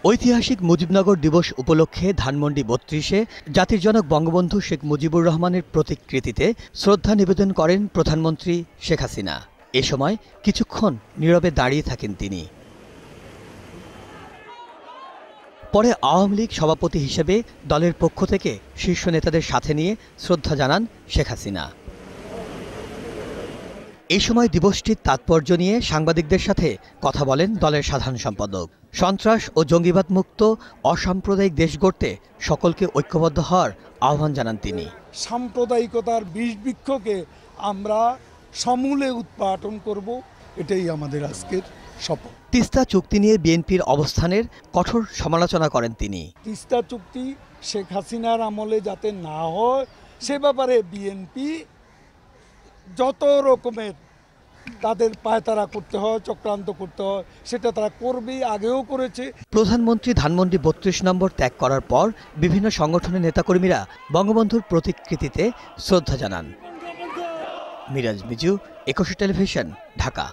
ঐতিহাসিক মুজিবনগর দিবস উপলক্ষে ধানমন্ডি ৩২-এ জাতির জনক বঙ্গবন্ধু শেখ মুজিবুর রহমানের প্রতিকৃতিতে শ্রদ্ধা নিবেদন করেন প্রধানমন্ত্রী শেখ হাসিনা। এ সময় কিছুক্ষণ নীরবে দাঁড়িয়ে থাকেন তিনি। পরে আওয়ামী লীগ সভাপতি হিসেবে দলের পক্ষ থেকে শীর্ষ নেতাদের সাথে নিয়ে শ্রদ্ধা জানান শেখ হাসিনা। এই সময় দিবসটির তাৎপর্য নিয়ে সাংবাদিকদের সাথে কথা বলেন দলের সাধারণ সম্পাদক। সন্ত্রাস ও জঙ্গিবাদ মুক্ত অসাম্প্রদায়িক দেশ গড়তে সকলকে ঐক্যবদ্ধ হওয়ার আহ্বান জানান তিনি। সাম্প্রদায়িকতার বিষবৃক্ষকে আমরা সমূলে উৎপাটন করব, এটাই আমাদের আজকের শপথ। তিস্তা চুক্তি নিয়ে বিএনপির অবস্থানের কঠোর সমালোচনা করেন তিনি। তিস্তা চুক্তি শেখ হাসিনার আমলে যাতে না হয় সে ব্যাপারে বিএনপি যত রকমের তাদের পায়তারা করতে হয়, চক্রান্ত করতে হয়, সেটা তারা করবে, আগেও করেছে। প্রধানমন্ত্রী ধানমন্ডি ৩২ নম্বর ত্যাগ করার পর বিভিন্ন সংগঠনের নেতাকর্মীরা বঙ্গবন্ধুর প্রতিকৃতিতে শ্রদ্ধা জানান। মিরাজ মিজু, একুশে টেলিভিশন, ঢাকা।